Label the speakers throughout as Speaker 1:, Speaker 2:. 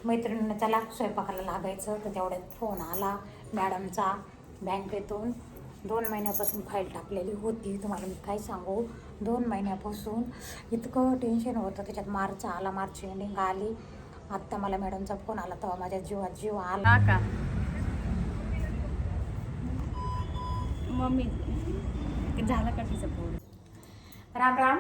Speaker 1: मैत्रिणींना चला स्वयंपाकाला लागायचं, तर तेवढ्यात फोन आला मॅडमचा बँकेतून. 2 महिन्यापासून फाईल टाकलेली होती. तुम्हाला मी काय सांगू, 2 महिन्यापासून इतकं टेन्शन होतं. त्याच्यात मार्च आला, मार्च एंडिंग आली. आत्ता मला मॅडमचा फोन आला तेव्हा माझ्या जीवात जीव आला.
Speaker 2: हा का मम्मी झालं का तिचं पोर?
Speaker 1: राम राम.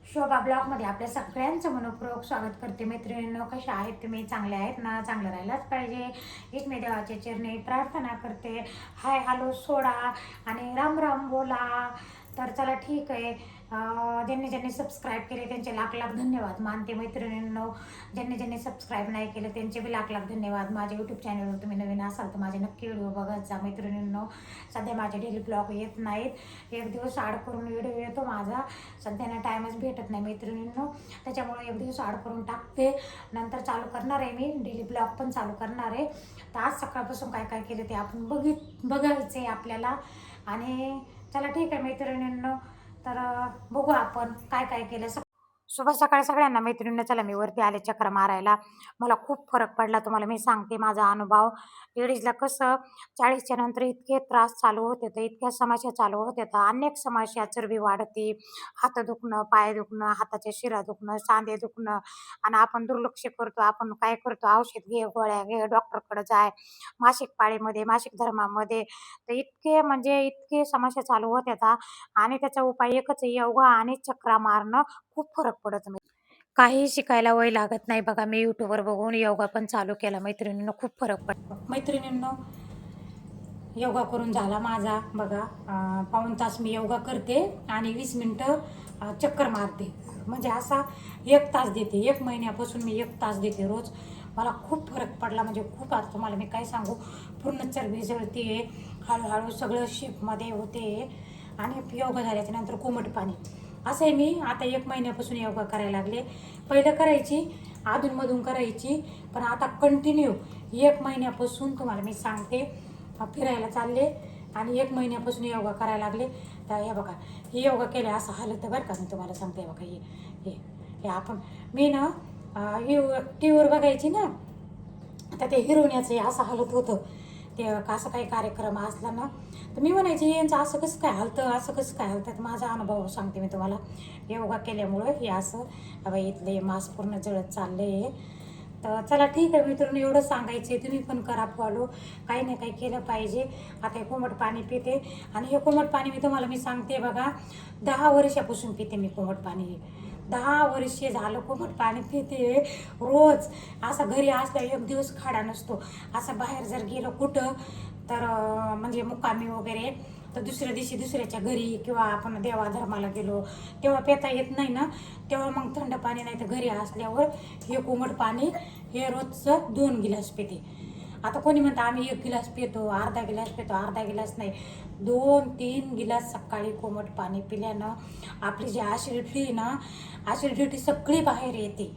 Speaker 1: शोभा ब्लॉगमध्ये आपल्या सगळ्यांचं मनपूर्वक स्वागत करते. मैत्रिणींनो, कशा आहेत तुम्ही? चांगले आहेत ना? चांगलं राहायलाच पाहिजे हीच मी देवाच्या चरणी प्रार्थना करते. हाय हॅलो सोडा आणि राम राम बोला. तर चला ठीक आहे. ज्यांनी ज्यांनी सबस्क्राईब केले त्यांचे लाख लाख धन्यवाद मानते. मैत्रिणींनो, ज्यांनी ज्यांनी सबस्क्राईब नाही केलं त्यांचे बी लाख लाख धन्यवाद. माझ्या यूट्यूब चॅनलवर तुम्ही नवीन असाल तर माझे नक्की व्हिडिओ बघत जा. मैत्रिणींनो, सध्या माझे डेली ब्लॉग येत नाहीत. एक दिवस आड करून व्हिडिओ येतो माझा. सध्याला टाईमच भेटत नाही मैत्रिणींनो, त्याच्यामुळे एक दिवस आड करून टाकते. नंतर चालू करणार आहे मी डेली ब्लॉग पण चालू करणार आहे. तर आज सकाळपासून काय काय केलं ते आपण बघायचं आहे आपल्याला. आणि चला ठीक आहे मैत्रिणींनो, तर बघू आपण काय काय केलं. शुभ सकाळ सगळ्यांना. मैत्रिणींना चला मी वरती आले चक्र मारायला. मला खूप फरक पडला. तुम्हाला मी सांगते माझा अनुभव. लेडीजला कसं 40च्या नंतर इतके त्रास चालू होते, तर इतक्या समस्या चालू होत्या, तर अनेक समस्या. चरबी वाढते, हात दुखणं, पाय दुखणं, हाताच्या शिरा दुखणं, सांधे दुखणं. आणि आपण दुर्लक्ष करतो. आपण काय करतो, औषध घे, गोळ्या घे, डॉक्टरकडे जाय. मासिक पाळीमध्ये, मासिक धर्मामध्ये तर इतके म्हणजे इतके समस्या चालू होत्या. आणि त्याचा उपाय एकच आहे, योगा आणि चक्रा मारणं. खूप फरक पडत. काही शिकायला वय लागत नाही बघा. मी यूट्यूबवर बघून योगा पण चालू केला मैत्रिणींनो, खूप फरक पडतो. मैत्रिणींनो, योगा करून झाला माझा बघा. पाऊण तास मी योगा करते आणि 20 मिनटं चक्कर मारते. म्हणजे असा 1 तास देते. 1 महिन्यापासून मी 1 तास देते रोज. मला खूप फरक पडला, म्हणजे खूप. आता तुम्हाला मी काय सांगू, पूर्ण चरबी जळते, हळूहळू सगळं शेपमध्ये होते. आणि योगा झाल्याच्या नंतर कोमट पाणी. असं आहे, मी आता 1 महिन्यापासून योगा करायला लागले. पहिलं करायची, अधूनमधून करायची, पण आता कंटिन्यू 1 महिन्यापासून तुम्हाला मी सांगते. फिरायला चालले आणि 1 महिन्यापासून योगा करायला लागले. तर हे बघा, हे योगा केले असं हालत बरं का. मी तुम्हाला सांगते बघा, हे हे आपण मी ना टी व्हीवर बघायची ना, तर ते हिरोण्याचं हे असं हालत होतं. ते असं काही कार्यक्रम असला ना, तर मी म्हणायचे यांचं असं कसं काय हलतं, असं कसं काय हलतं. तर माझा अनुभव सांगते मी तुम्हाला. योगा केल्यामुळं हे असं बाई इथले मांस पूर्ण जळत चालले. तर चला ठीक आहे मित्रांनो, एवढं सांगायचे. तुम्ही पण करा फॉलो. काही नाही काही केलं पाहिजे. आता हे कोमट पाणी पिते. आणि हे कोमट पाणी मी सांगते बघा, 10 वर्षापासून पिते मी कोमट पाणी. 10 वर्षे झालं कोमट पाणी पिते रोज. असं घरी असल्या एक दिवस खाडा नसतो. असं बाहेर जर गेलं कुठं तर म्हणजे मुक्कामी वगैरे, तर दुसऱ्या दिवशी दुसऱ्याच्या घरी किंवा आपण देवाधर्माला गेलो तेव्हा पिता येत नाही ना, तेव्हा मग थंड पाणी. नाही तर घरी असल्यावर हे कोमट पाणी हे रोजचं 2 गिलास पिते. आता कोणी म्हणतं आम्ही 1 गिलास पितो, अर्धा गिलास पितो. अर्धा गिलास नाही, 2-3 गिलास सकाळी कोमट पाणी पिल्यानं आपली जी ॲसिडिटी ना, ॲसिडिटी सगळी बाहेर येते.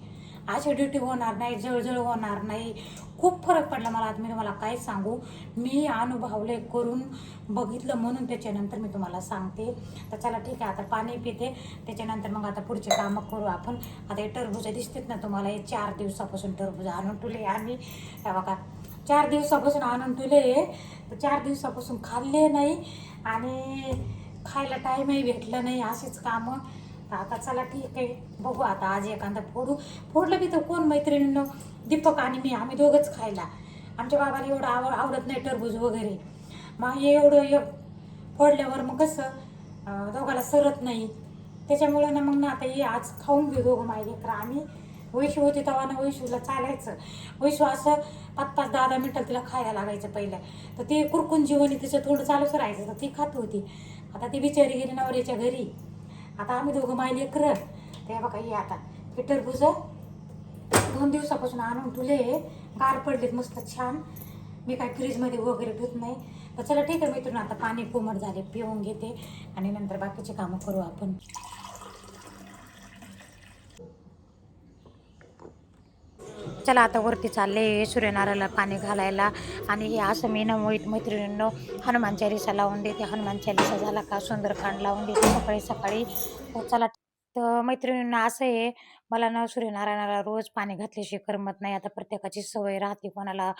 Speaker 1: ॲसिडिटी होणार नाही, जळजळ होणार नाही. खूप फरक पडला मला. आज मी तुम्हाला काय सांगू, मी अनुभवले, करून बघितलं, म्हणून त्याच्यानंतर मी तुम्हाला सांगते. तर चला ठीक आहे, आता पाणी पिते. त्याच्यानंतर मग आता पुढचे कामं करू आपण. आता हे टरबूज दिसतात ना तुम्हाला, हे 4 दिवसापासून टरबूज आणून ठेवले आम्ही. बघा, 4 दिवसापासून आणून ठेवले, तर 4 दिवसापासून खाल्ले नाही आणि खायला टाईमही भेटला नाही. अशीच कामं. तर आता चला ठीक आहे, बघू आता आज एखादा फोडलं बी तर कोण मैत्रिणींनो, दीपक आणि मी, आम्ही दोघंच खायला. आमच्या बाबाला एवढं आवडत नाही टरबूज वगैरे. मग हे एवढं फोडल्यावर मग कसं दोघाला सरत नाही. त्याच्यामुळं ना मग ना आता हे आज खाऊन घेऊ दोघं माय लेकरं आम्ही. वैशू होती तेव्हा ना, वैशूला चालायचं. वैशू असं 5-5, 10-10 मिनिटात तिला खायला लागायचं पहिलं. तर ती कुरकून जीवनी तिचं थोडं चालूच राहायचं, तर ती खात होती. आता ती बिचारी गेली नवऱ्याच्या घरी. आता आम्ही दोघं माय लेकरं. ते बघा, हे आता हे टरबूज 2 दिवसापासून आणून ठेवले. गार पडलेत मस्त छान. मी काय फ्रीजमध्ये वगैरे ठेवत नाही. तर चला ठीक आहे मित्रांनो, आता पाणी कोमट झाले, पिऊन घेते आणि नंतर बाकीचे कामं करू आपण. चला आता वरती चालले सूर्यनारायणाला पाणी घालायला. आणि हे असं मी ना मैत्रिणींनो हनुमान चालीसा लावून देते. हनुमान चालीसा झाला का सुंदरकांड लावून देते सकाळी सकाळी. तर चला तर मैत्रिणींना असं आहे, मला ना सूर्यनारायणाला रोज पाणी घातल्याशिवाय करमत नाही. आता प्रत्येकाची सवय राहते, कोणाला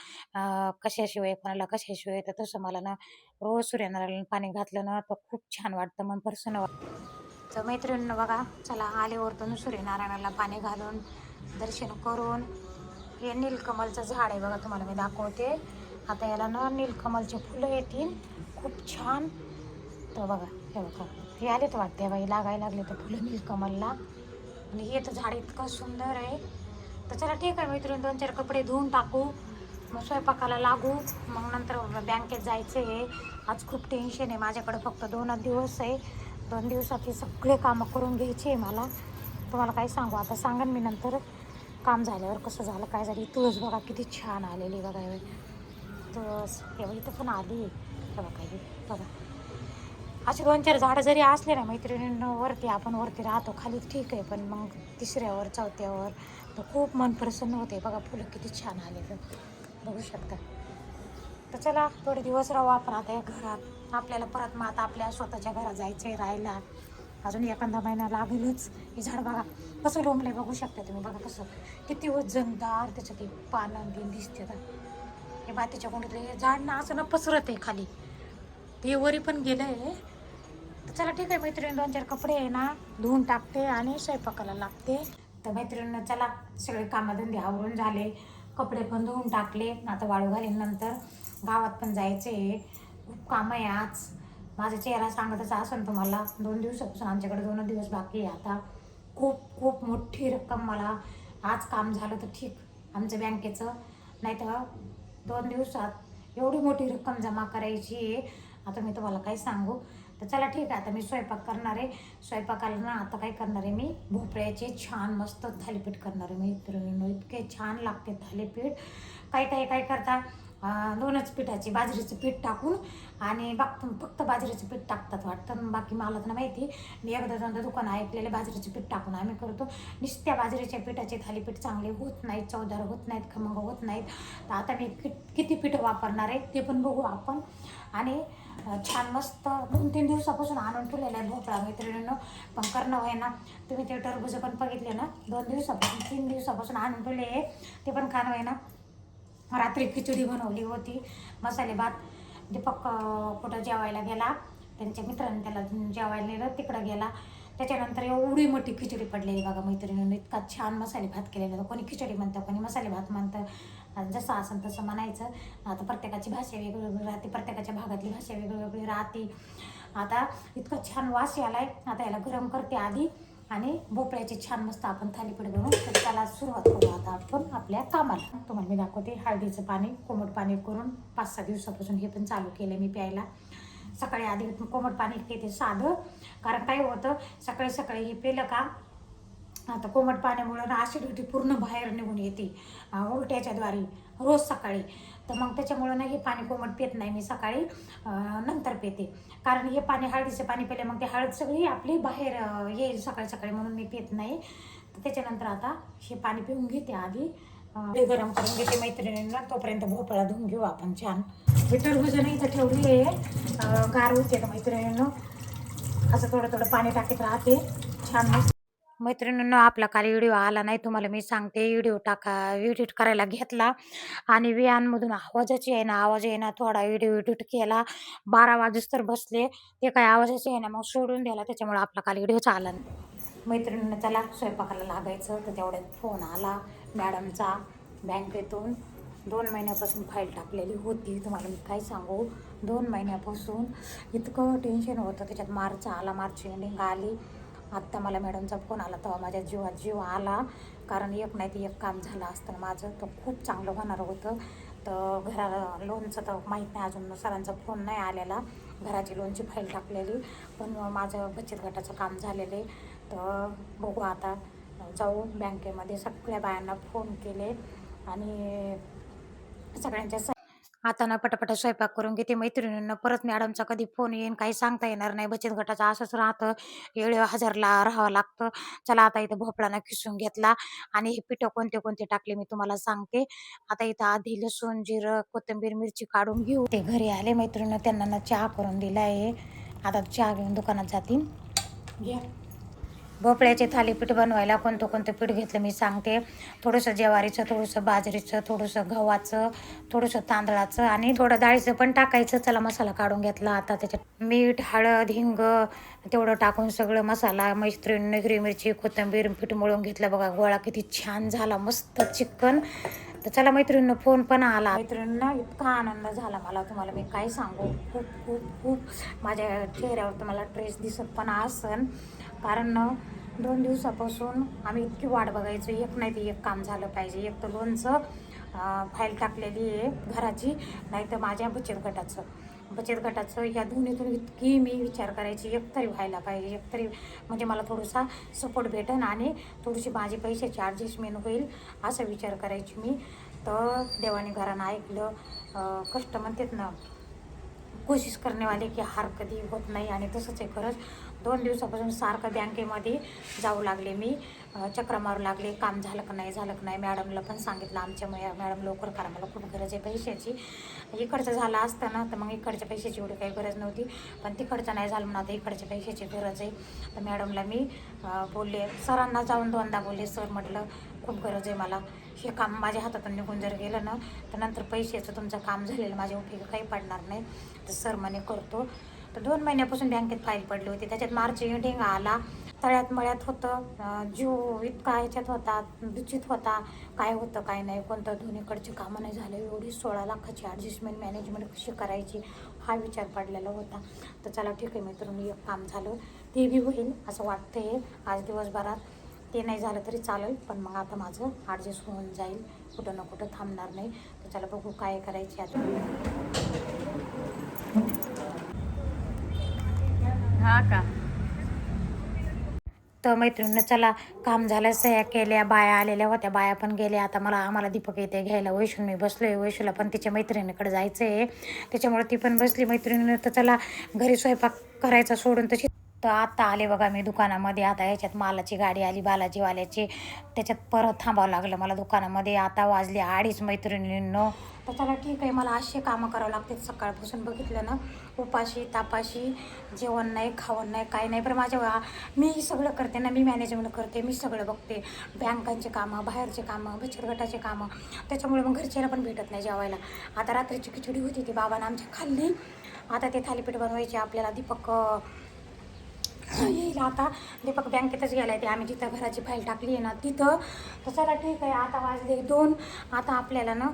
Speaker 1: कशाशिवाय, कोणाला कशाशिवाय. तर तसं मला ना रोज सूर्यनारायणाला पाणी घातलं ना, तर खूप छान वाटतं, मन प्रसन्न वाटतं. तर मैत्रिणींनो बघा, चला आले वरतून सूर्यनारायणाला पाणी घालून, दर्शन करून. हे नीलकमलचं झाड आहे बघा, तुम्हाला मी दाखवते. आता याला ना नीलकमलचे फुलं येतील, खूप छान. तर बघा, हे बघा, हे आले तर वाटते बाई, लागायला लागले तर फुलं नीलकमलला. आणि हे तर झाड इतकं सुंदर आहे. तर चला ठीक आहे मैत्रिणी, 2-4 कपडे धुवून टाकू, मग स्वयंपाकाला लागू. मग नंतर बँकेत जायचं आहे. आज खूप टेन्शन आहे माझ्याकडे, फक्त 2च दिवस आहे. 2 दिवसात हे सगळे कामं करून घ्यायची आहे मला. तुम्हाला काय सांगू, आता सांगन मी नंतर काम झाल्यावर कसं झालं काय झाली. तुळस बघा किती छान आलेली बघा, हे तुळस हे बघा, इथं पण आली. हे बघा, हे बघा, असे 2-4 झाडं जरी असले ना मैत्रिणींना, वरती आपण वरती राहतो, खाली ठीक आहे, पण मग तिसऱ्यावर चौथ्यावर तर खूप मन प्रसन्न होते. बघा फुलं किती छान आले, तर बघू शकता. तर चला थोडे दिवस राहू आपण आता या घरात. आपल्याला परत मग आता आपल्या स्वतःच्या घरात जायचं आहे राहायला. अजून एखादा महिना लागेलच. हे झाड बघा कसं लोंबलंय, बघू शकता तुम्ही. बघा कसं किती वजनदार, त्याच्यात ते पानं बिन दिसते. हे बातीच्या कोणीतरी हे झाड ना असं ना पसरत आहे खाली, ते वरी पण गेलं आहे. तर चला ठीक आहे मैत्रिणी, 2-4 कपडे आहे ना धुवून टाकते आणि स्वयंपाकाला लागते. तर मैत्रिणींना चला, सगळे कामधंदे आवरून झाले, कपडे पण धुवून टाकले. आता वाळू घालीन, नंतर गावात पण जायचं आहे. खूप कामं आहे आज. माझा चेहरा सांगतच असेल तुम्हाला, 2 दिवसापासून आमच्याकडे 2 दिवस बाकी आहे. आता खूप खूप मोठी रक्कम मला आज काम झालं तर ठीक आमचं बँकेचं, नाही तर 2 दिवसात एवढी मोठी रक्कम जमा करायची आहे. आता मी तुम्हाला काय सांगू. तर चला ठीक आहे, आता मी स्वयंपाक करणार आहे. स्वयंपाकाला ना आता काय करणार आहे, मी भोपळ्याचे छान मस्त थालीपीठ करणार आहे मैत्रिणींनो. इतके छान लागते थालीपीठ. काही काही काय करता, 2च पिठाचे, बाजरीचं पीठ टाकून आणि फक्त बाजरीचं पीठ टाकतात वाटतं. बाकी मला तर माहिती. मी एकदा 2दा दुकान ऐकलेले बाजरीचं पीठ टाकून आम्ही करतो. नुसत्या बाजरीच्या पिठाचे थालीपीठ चांगले होत नाहीत, चवदार होत नाहीत, खमंग होत नाहीत. तर आता मी किती पीठ वापरणार आहे ते पण बघू आपण. आणि छान मस्त 2-3 दिवसापासून आणून ठेवलेला आहे भोपळा मैत्रिणींनो, पण करणं होय ना. तुम्ही ते टरबूज पण बघितले ना, 2 दिवसापासून 3 दिवसापासून आणून ठेवले आहे, ते पण खाणं होय ना. रात्री खिचडी बनवली होती, मसाले भात. दीपक कुठं जेवायला गेला, त्यांच्या मित्रांनी त्याला जेवायला नेलं, तिकडं गेला. त्याच्यानंतर एवढी मोठी खिचडी पडलेली बघा मैत्रिणींनी. इतका छान मसाले भात केलेला होता. कोणी खिचडी म्हणतं, कोणी मसाले भात म्हणतं, जसं असेल तसं म्हणायचं. आता प्रत्येकाची भाषा वेगवेगळी राहते, प्रत्येकाच्या भागातली भाषा वेगवेगळी राहते. आता इतका छान वास आलाय. आता याला गरम करते आधी, आणि भोपळ्याची छान मस्त आपण थालीपीठ बनवून. तर त्याला सुरुवात करू आता आपण आपल्या कामाला. तुम्हाला मी दाखवते. हळदीचं पाणी, कोमट पाणी करून 5-6 दिवसापासून हे पण चालू केलं मी प्यायला. सकाळी आधी कोमट पाणी पिते साधं, कारण काय होतं सकाळी सकाळी हे पिलं का, आता कोमट पाण्यामुळं ना ॲसिडिटी पूर्ण बाहेर निघून येते उलट्याच्याद्वारे रोज सकाळी. तर मग त्याच्यामुळं ना हे पाणी कोमट पित नाही मी सकाळी, नंतर पिते. कारण हे पाणी, हळदीचं पाणी पिले मग ते हळद सगळी आपली बाहेर येईल सकाळी सकाळी, म्हणून मी पित नाही. तर त्याच्यानंतर आता हे पाणी पिऊन घेते आधी. गरम करून घेते मैत्रिणींना, तोपर्यंत भोपळा धुवून घेऊ आपण छान. टरबूज नाही तर ठेवली आहे, गार होते का मैत्रिणींनो. असं थोडं थोडं पाणी टाकीत राहते छान मस्त. मैत्रिणींनो आपला काल व्हिडिओ आला नाही, तुम्हाला मी सांगते. व्हिडिओ एडिट करायला घेतला आणि व्हॅनमधून आवाजच येईना, आवाज येईना. थोडा व्हिडिओ एडिट केला, 12 वाजूस तर बसले, ते काय आवाजच येईना, मग सोडून द्याला. त्याच्यामुळे आपला काल व्हिडिओच आला नाही. मैत्रिणींना चला स्वयंपाकाला लागायचं. तर तेवढ्यात फोन आला मॅडमचा बँकेतून. 2 महिन्यापासून फाईल टाकलेली होती, तुम्हाला मी काय सांगू. 2 महिन्यापासून इतकं टेन्शन होतं. त्याच्यात मार्च आला, मार्च एंडिंग आली. आत्ता मला मॅडमचा फोन आला तेव्हा माझ्या जीवात जीव आला. कारण एक नाही ते एक काम झालं असतं माझं तर खूप चांगलं होणार होतं. तर घराला लोनचं तर माहीत नाही अजून, सरांचा फोन नाही आलेला. घराची लोनची फाईल टाकलेली, पण माझं बचत गटाचं काम झालेलं आहे. तर बघू आता, जाऊ बँकेमध्ये. सगळ्या बायांना फोन केले आणि सगळ्यांच्या आता ना पटापटा स्वयंपाक करून घेते मैत्रिणींना. परत मॅडमचा कधी फोन येईन काही सांगता येणार नाही. बचत गटाचं असंच राहतं, वेळेवर हजरला राहावं लागतं. चला आता इथं भोपळानं खिसून घेतला आणि हे पिठं कोणते कोणते टाकले मी तुम्हाला सांगते. आता इथं आधी लसूण, जिरं, कोथिंबीर, मिरची काढून घेऊ. ते घरी आले मैत्रिणीनं, त्यांना ना चहा करून दिला आहे. आता चहा घेऊन दुकानात जातील. घ्या भोपळ्याचे थालीपीठ बनवायला कोणतं कोणतं पीठ घेतलं मी सांगते. थोडंसं ज्वारीचं, थोडंसं बाजरीचं, थोडंसं गव्हाचं, थोडंसं तांदळाचं आणि थोडं डाळीचं पण टाकायचं. चला मसाला काढून घेतला. आता त्याच्यात मीठ, हळद, हिंग तेवढं टाकून सगळं मसाला, मैत्रीण हिरवी मिरची, कोथिंबीर, पीठ मळून घेतलं. बघा गोळा किती छान झाला, मस्त चिकन. तर चला मैत्रिणींना फोन पण आला. मैत्रिणींना इतका आनंद झाला मला, तुम्हाला मी काय सांगू. खूप खूप खूप माझ्या चेहऱ्यावर तुम्हाला ट्रेस दिसत पण असन, कारण 2 दिवसापासून आम्ही इतकी वाट बघायचो. एक नाही ते एक काम झालं पाहिजे. एक तर लोनचं फाईल टाकलेली आहे घराची, नाही तर माझ्या बचत गटाचं या दोन्हीतून इतकी मी विचार करायची एकतरी व्हायला पाहिजे, एकतरी म्हणजे मला थोडासा सपोर्ट भेटेन आणि थोडीशी माझी पैशाची ॲडजस्टमेंट होईल असं विचार करायची मी. तर देवाने घरानं ऐकलं. कष्ट म्हणतात ना, कोशिश करण्यावाले की हार कधी होत नाही, आणि तसंच आहे खरंच. 2 दिवसापासून सारखं बँकेमध्ये जाऊ लागले मी, चक्र मारू लागले. काम झालं का नाही. मॅडमला पण सांगितलं, आमच्या मॅडम लवकर करा, मला खूप गरज आहे पैशाची. इकडचं झालं असतं ना तर मग इकडच्या पैशाची एवढी काही गरज नव्हती, पण तिकडचं नाही झालं म्हणून आता इकडच्या पैशाची गरज आहे. तर मॅडमला मी बोलले, सरांना जाऊन 2दा बोलले, सर म्हटलं खूप गरज आहे मला, हे काम माझ्या हातातून निघून जर गेलं ना तर नंतर पैशाचं तुमचं काम झालेलं माझ्या उपयोगी काही पडणार नाही. तर सर म्हणे करतो. तर 2 महिन्यापासून बँकेत फाईल पडली होती. त्याच्यात मार्च एंडिंग आला. तळ्यात मळ्यात होतं, जीव इतका ह्याच्यात होता, दूषित होता. काय होतं काय नाही, कोणतं दोन्हीकडचे कामं नाही झाले. एवढी 16 लाखाची ॲडजस्टमेंट मॅनेजमेंट कशी करायची हा विचार पडलेला होता. तर चला ठीक आहे मित्रांनो, एक काम झालं ते बी होईल असं वाटतंय आज दिवसभरात. ते नाही झालं तरी चालेल, पण मग आता माझं ॲडजस्ट होऊन जाईल, कुठं ना कुठं थांबणार नाही. तर चला बघू काय करायचे आता.
Speaker 2: हा का?
Speaker 1: तर मैत्रिणीनं चला काम झालं, सह्या केल्या, बाया आलेल्या होत्या, बाया पण गेल्या. आता आम्हाला दीपक येते घ्यायला. वैशून मी बसलो आहे, वैशूला पण तिच्या मैत्रिणीकडे जायचं आहे, त्याच्यामुळे ती पण बसली मैत्रिणीनं. तर चला घरी स्वयंपाक करायचा सोडून तशी. तर आता आले बघा मी दुकानामध्ये. आता ह्याच्यात मालाची गाडी आली बालाजीवाल्याची, त्याच्यात परत थांबावं लागलं मला दुकानामध्ये. आता वाजले 2:30 मैत्रिणींनो. तर चला ठीक आहे, मला असे कामं करावं लागतात सकाळपासून, बघितलं ना, उपाशी तापाशी, जेवण नाही खावण नाही काही नाही. पण मी सगळं करते ना, मी मॅनेजमेंट करते, मी सगळं बघते, बँकांचे कामं, बाहेरचे कामं, बचत गटाचे कामं. त्याच्यामुळे मग घरच्याला पण भेटत नाही जेवायला. आता रात्रीची खिचडी होती ती बाबांना आमच्या खाल्ली. आता ते थालीपीठ बनवायचे आपल्याला. दीपक येईल आता, दीपक बँकेतच गेला आहे, ते आम्ही जिथं घराची फाईल टाकली आहे ना तिथं. तर चला ठीक आहे, आता वाजले 2. आता आपल्याला ना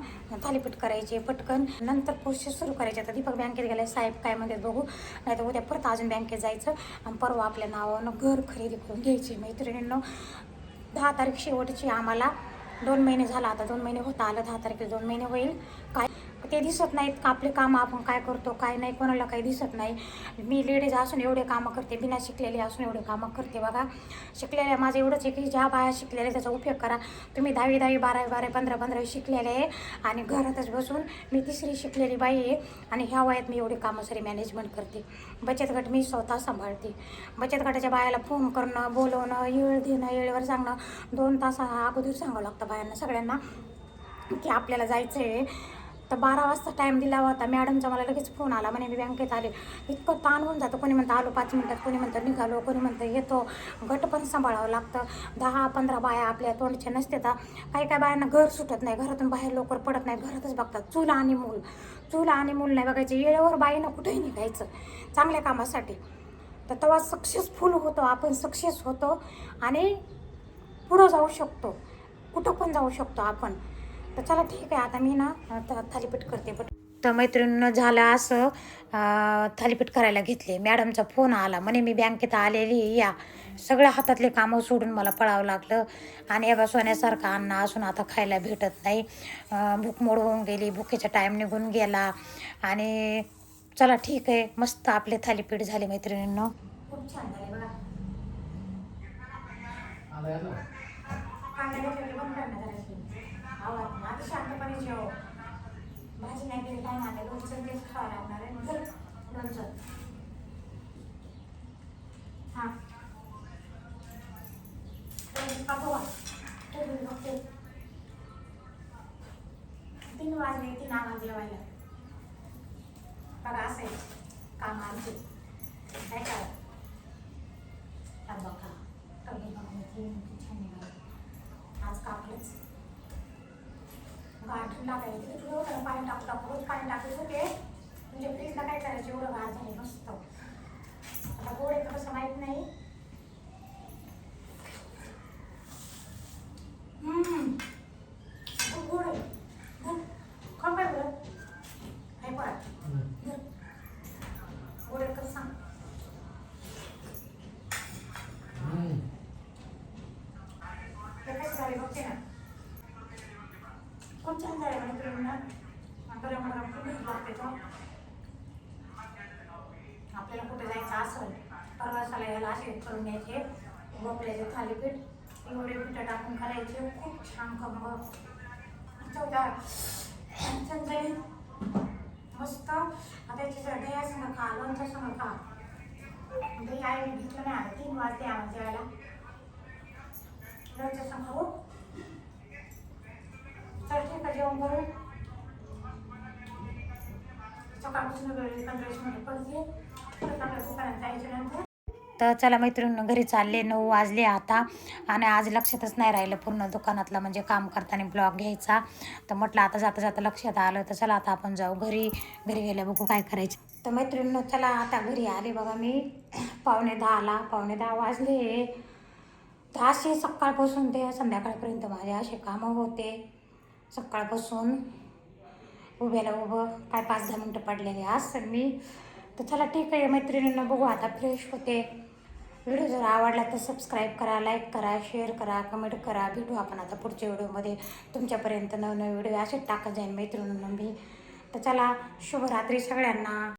Speaker 1: थालीपीठ करायचे पटकन, नंतर प्रोसेस सुरू करायची. आता दीपक बँकेत गेला आहे, साहेब काय म्हणतात बघू, नाही तर उद्या परत अजून बँकेत जायचं आणि परवा आपल्या नावानं घर खरेदी करून घ्यायची. मैत्रिणींनो 10 तारीख शेवटची आम्हाला. 2 महिने झाला आता, 2 महिने होता आलं, 10 तारखेला 2 महिने होईल. काय ते दिसत नाहीत का आपले कामं, आपण काय करतो काय नाही, कोणाला काही दिसत नाही. मी लेडीज असून एवढे कामं करते, बिना शिकलेली असून एवढे कामं करते बघा. शिकलेल्या माझं एवढंच आहे की ज्या बाया शिकलेल्या त्याचा उपयोग करा. तुम्ही 10वी 12वी 15वी शिकलेले आहे आणि घरातच बसून मी 3री शिकलेली बाई आहे आणि ह्या वयात मी एवढे कामं सारी मॅनेजमेंट करते. बचत गट मी स्वतः सांभाळते. बचत गटाच्या बायाला फोन करणं, बोलवणं, येळ देणं, वेळेवर सांगणं, 2 तास अगोदर सांगावं लागतं बायांना सगळ्यांना की आपल्याला जायचं आहे. तर 12 वाजता टाईम दिला होता मॅडमचा, मला लगेच फोन आला म्हणे मी बँकेत आले. इतकं ताण होऊन जातं, कोणी म्हणतं आलो 5 मिनिटात, कोणी म्हणतं निघालो, कोणी म्हणतं येतो. गट पण सांभाळावं लागतं. 10-15 बाया आपल्या तोंडच्या नसतात. काही बायांना घर सुटत नाही, घरातून बाहेर लवकर पडत नाही, घरातच बघतात. चूल आणि मूल नाही बघायचे. वेळेवर बाईनं कुठेही निघायचं चांगल्या कामासाठी. तर तेव्हा सक्सेसफुल होतो आपण, सक्सेस होतो आणि पुढं जाऊ शकतो, कुठं पण जाऊ शकतो आपण. तर चला ठीक आहे, आता मी ना थालीपीठ करते. तर मैत्रिणीनं झालं असं, थालीपीठ करायला घेतले. मॅडमचा फोन आला म्हणे मी बँकेत आलेली या. सगळ्या हातातले कामं सोडून मला पळावं लागलं. आणि एका सोन्यासारखा अन्न असून आता खायला भेटत नाही. भूक मोड होऊन गेली, भुकेचा टाईम निघून गेला. आणि चला ठीक आहे, मस्त आपले थालीपीठ झाले मैत्रिणींनो, खूप छान झाले बघा. आता शांतपणे जेव, भाजी नाही केली काय नाही, लोणचं तेच खावं लागणार आहे. लोणचं हां पाठवा. 3 वाजले, 3 आम्हाला जेवायला. बघा असं आहे काम आमचे, काय करा बघा. गाठ टाकायची थोडं पाणी टाकू टाकू रोज पाणी टाकत होते म्हणजे फ्रीजला काय करायचं एवढं गार झाले मस्त. आता गोड आहे कसं माहीत नाही. खूप गोड आहे. खा काय बरं काय पण गोड आहे कसं सांग. कसं झाले बघते ना खूप छान झाले मैत्रिणींना. गरम गरम खूप लागते तो. आपल्याला कुठे जायचं असेल प्रवासाला यायला असे करून घ्यायचे भोपळ्याचे थालीपीठ एवढे पिठं टाकून करायचे खूप छान खमंग चवदार चमचमीत मस्त. आता याची दह्या संग खा लोणचं संग खा. दही आई घेतलं नाही आता 3 वाजले आम्हाला जेवायला. लोणचं संग खाऊ. चल ठीक आहे जेवण करू. सकाळपासून 15-20 मिनिटं पडते परत आपल्या दुकानात जायचं नंतर. तर चला मैत्रिणी घरी चालले 9 वाजले आता आणि आज लक्षातच नाही राहिलं पूर्ण दुकानातलं म्हणजे काम करताना ब्लॉग घ्यायचा. तर म्हटलं आता जाता जाता लक्षात आलं तर चला आता आपण जाऊ घरी. घरी गेल्या बघू काय करायचं. तर मैत्रिणींनो चला आता घरी आले बघा मी 9:45ला 9:45 वाजले. तर असे सकाळपासून ते संध्याकाळपर्यंत माझे असे कामं होते. सकाळपासून उभ्याला उभं काय 5-10 मिनटं पडलेले असं मी. तर चला ठीक आहे मैत्रिणींना बघू आता फ्रेश होते. व्हिडिओ जर आवडला तर सबस्क्राईब करा, लाईक करा, शेअर करा, कमेंट करा. भेटू आपण आता पुढच्या व्हिडिओमध्ये. तुमच्यापर्यंत नवनवीन व्हिडिओ असेच टाकत जाईन मैत्रिणींना मी. तर चला शुभरात्री सगळ्यांना.